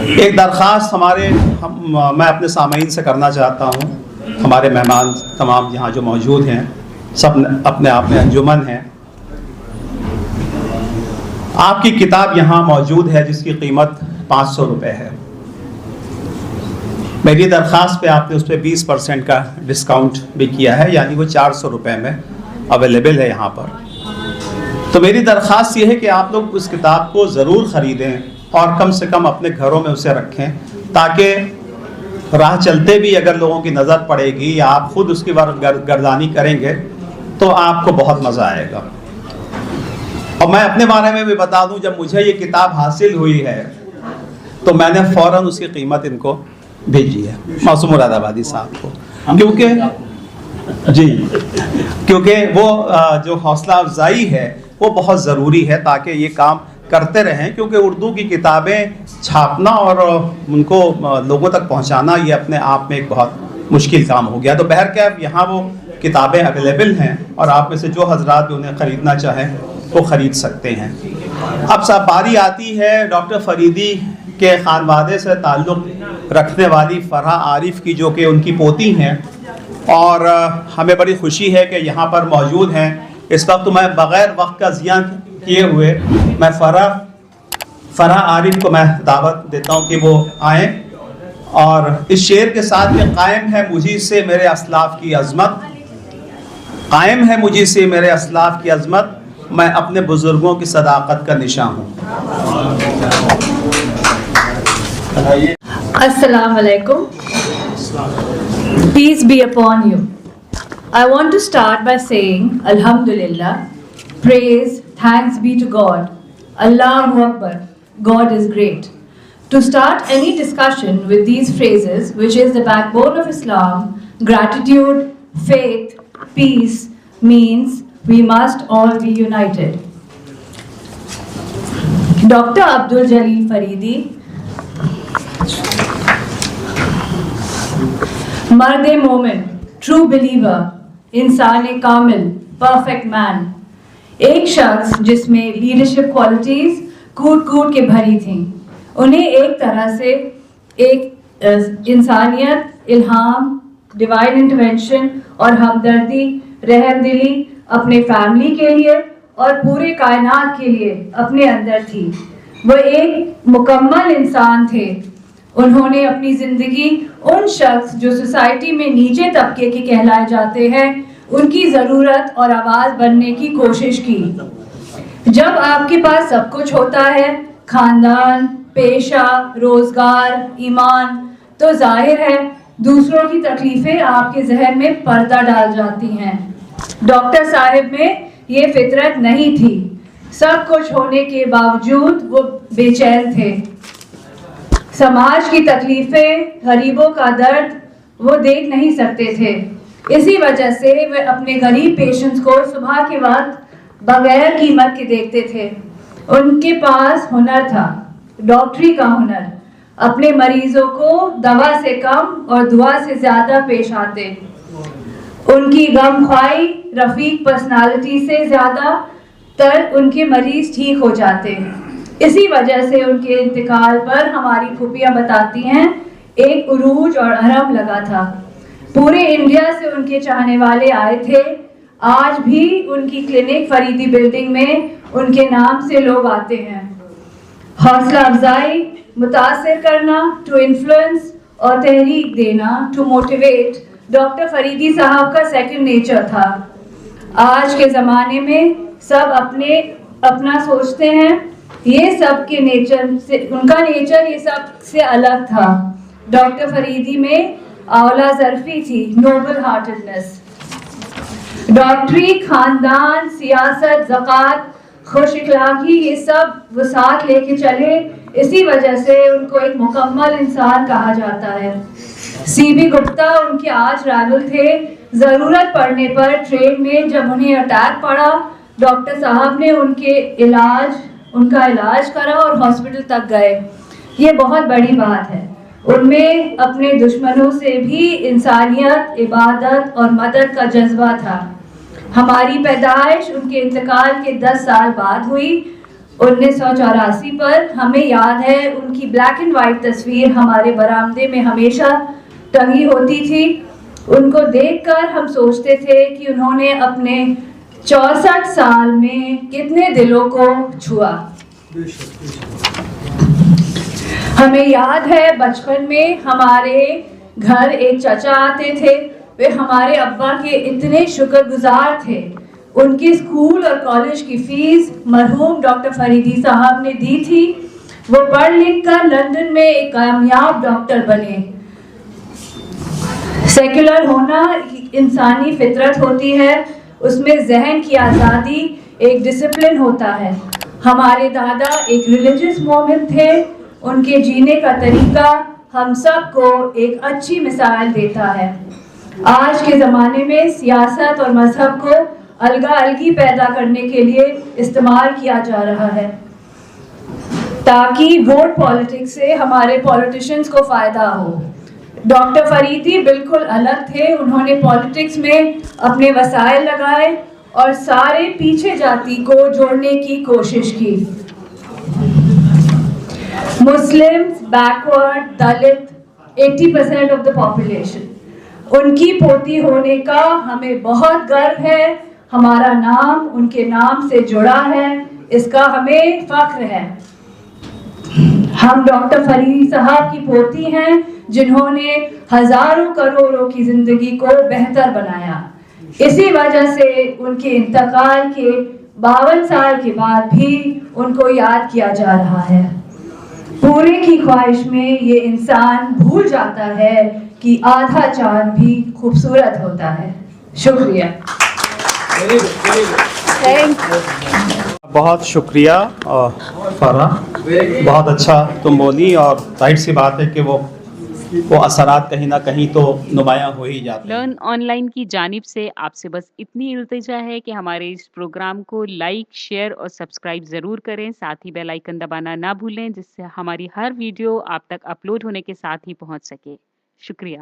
ایک درخواست میں اپنے سامعین سے کرنا چاہتا ہوں. ہمارے مہمان تمام یہاں جو موجود ہیں سب اپنے آپ میں انجمن ہیں. آپ کی کتاب یہاں موجود ہے جس کی قیمت 500 روپے ہے. میری درخواست پہ آپ نے اس پہ 20% کا ڈسکاؤنٹ بھی کیا ہے، یعنی وہ 400 روپے میں اویلیبل ہے یہاں پر. تو میری درخواست یہ ہے کہ آپ لوگ اس کتاب کو ضرور خریدیں اور کم سے کم اپنے گھروں میں اسے رکھیں، تاکہ راہ چلتے بھی اگر لوگوں کی نظر پڑے گی یا آپ خود اس کی گردانی کریں گے تو آپ کو بہت مزہ آئے گا. اور میں اپنے بارے میں بھی بتا دوں، جب مجھے یہ کتاب حاصل ہوئی ہے تو میں نے فوراً اس کی قیمت ان کو بھیجی ہے، معصوم مراد آبادی صاحب کو، کیونکہ وہ جو حوصلہ افزائی ہے وہ بہت ضروری ہے تاکہ یہ کام کرتے رہیں. کیونکہ اردو کی کتابیں چھاپنا اور ان کو لوگوں تک پہنچانا یہ اپنے آپ میں ایک بہت مشکل کام ہو گیا. تو بہرکیف یہاں وہ کتابیں اویلیبل ہیں اور آپ میں سے جو حضرات بھی انہیں خریدنا چاہیں وہ خرید سکتے ہیں. اب سب باری آتی ہے ڈاکٹر فریدی کے خانوادے سے تعلق رکھنے والی فرح عارف کی، جو کہ ان کی پوتی ہیں، اور ہمیں بڑی خوشی ہے کہ یہاں پر موجود ہیں. اس وقت میں بغیر وقت کا ضیاع کیے ہوئے میں فرح عارف کو میں دعوت دیتا ہوں کہ وہ آئیں اور اس شعر کے ساتھ کہ قائم ہے مجھی سے میرے اسلاف کی عظمت، قائم ہے مجھی سے میرے اسلاف کی عظمت، میں اپنے بزرگوں کی صداقت کا نشان ہوں. السلام علیکم. Peace be upon you. I want to start by saying Alhamdulillah, praise, thanks be to God. Allahu Akbar, God is great. To start any discussion with these phrases, which is the backbone of Islam, gratitude, faith, peace, means we must all be united. Dr. Abdul Jalil Faridi, مرد مومن، true believer, انسان کامل، perfect مین، ایک شخص جس میں leadership qualities کوٹ کوٹ کے بھری تھیں. انہیں ایک طرح سے ایک انسانیت، الہام، ڈیوائن انٹرونشن اور ہمدردی، رحم دلی اپنے فیملی کے لیے اور پورے کائنات کے لیے اپنے اندر تھی. وہ ایک مکمل انسان تھے. انہوں نے اپنی زندگی ان شخص جو سوسائٹی میں نیچے طبقے کے کہلائے جاتے ہیں ان کی ضرورت اور آواز بننے کی کوشش کی. جب آپ کے پاس سب کچھ ہوتا ہے، خاندان، پیشہ، روزگار، ایمان، تو ظاہر ہے دوسروں کی تکلیفیں آپ کے ذہن میں پردہ ڈال جاتی ہیں. ڈاکٹر صاحب میں یہ فطرت نہیں تھی. سب کچھ ہونے کے باوجود وہ بے چین تھے. سماج کی تکلیفیں، غریبوں کا درد وہ دیکھ نہیں سکتے تھے. اسی وجہ سے وہ اپنے غریب پیشنٹس کو صبح کے وقت بغیر قیمت کے دیکھتے تھے. ان کے پاس ہنر تھا، ڈاکٹری کا ہنر. اپنے مریضوں کو دوا سے کم اور دعا سے زیادہ پیش آتے. ان کی غم خواہی، رفیق پرسنالٹی سے زیادہ تر ان کے مریض ٹھیک ہو جاتے. اسی وجہ سے ان کے انتقال پر ہماری پھوپھیاں بتاتی ہیں ایک عروج اور ارم لگا تھا. پورے انڈیا سے ان کے چاہنے والے آئے تھے. آج بھی ان کی کلینک فریدی بلڈنگ میں ان کے نام سے لوگ آتے ہیں. حوصلہ افزائی، متاثر کرنا، ٹو انفلوئنس اور تحریک دینا، ٹو موٹیویٹ، ڈاکٹر فریدی صاحب کا سیکنڈ نیچر تھا. آج کے زمانے میں سب اپنا سوچتے ہیں، یہ سب کے نیچر سے ان کا نیچر یہ سب سے الگ تھا. ڈاکٹر فریدی میں اولا ظرفی تھی، نوبل ہارٹڈنس. ڈاکٹری، خاندان، سیاست، زکوٰۃ، خوش اخلاقی، یہ سب وہ ساتھ لے کے چلے. اسی وجہ سے ان کو ایک مکمل انسان کہا جاتا ہے. سی بی گپتا ان کے آج رائول تھے. ضرورت پڑنے پر ٹرین میں جب انہیں اٹیک پڑا، ڈاکٹر صاحب نے ان کا علاج کرا اور ہاسپٹل تک گئے. یہ بہت بڑی بات ہے. ان میں اپنے دشمنوں سے بھی انسانیت، عبادت اور مدد کا جذبہ تھا. ہماری پیدائش ان کے انتقال کے 10 سال بعد ہوئی. 1984 پر ہمیں یاد ہے ان کی بلیک اینڈ وائٹ تصویر ہمارے برآمدے میں ہمیشہ ٹنگی ہوتی تھی. ان کو دیکھ کر ہم سوچتے تھے کہ انہوں نے اپنے 64 سال میں کتنے دلوں کو چھوا. ہمیں یاد ہے بچپن میں ہمارے گھر ایک چچا آتے تھے. وہ ہمارے ابا کے اتنے شکر گزار تھے. ان کی اسکول اور کالج کی فیس مرحوم ڈاکٹر فریدی صاحب نے دی تھی. وہ پڑھ لکھ کر لندن میں ایک کامیاب ڈاکٹر بنے. سیکولر ہونا انسانی فطرت ہوتی ہے. اس میں ذہن کی آزادی ایک ڈسپلن ہوتا ہے. ہمارے دادا ایک ریلیجس مومن تھے. ان کے جینے کا طریقہ ہم سب کو ایک اچھی مثال دیتا ہے. آج کے زمانے میں سیاست اور مذہب کو الگا الگی پیدا کرنے کے لیے استعمال کیا جا رہا ہے تاکہ ووٹ پالیٹکس سے ہمارے پولیٹیشنز کو فائدہ ہو. ڈاکٹر فریدی بالکل الگ تھے. انہوں نے پالیٹکس میں اپنے وسائل لگائے اور سارے پیچھے جاتی کو جوڑنے کی کوشش کی. Muslims, backward, Dalit 80% of the population. ان کی پوتی ہونے کا ہمیں بہت گرو ہے. ہمارا نام ان کے نام سے جڑا ہے. اس کا ہمیں فخر ہے. ہم ڈاکٹر فریدی صاحب کی پوتی ہیں جنہوں نے ہزاروں کروڑوں کی زندگی کو بہتر بنایا. اسی وجہ سے ان کے انتقال کے 52 سال کے بعد بھی ان کو یاد کیا جا رہا ہے. پورے کی خواہش میں یہ انسان بھول جاتا ہے کہ آدھا چاند بھی خوبصورت ہوتا ہے. شکریہ. بہت شکریہ فرح. بہت اچھا تم بولی اور ظاہر سی بات ہے کہ وہ اثرات کہیں نہ کہیں تو نمایاں ہو ہی جاتے ہیں. لرن آن لائن کی جانب سے آپ سے بس اتنی التجا ہے کہ ہمارے اس پروگرام کو لائک، شیئر اور سبسکرائب ضرور کریں. ساتھ ہی بیل آئیکن دبانا نہ بھولیں جس سے ہماری ہر ویڈیو آپ تک اپلوڈ ہونے کے ساتھ ہی پہنچ سکے. شکریہ.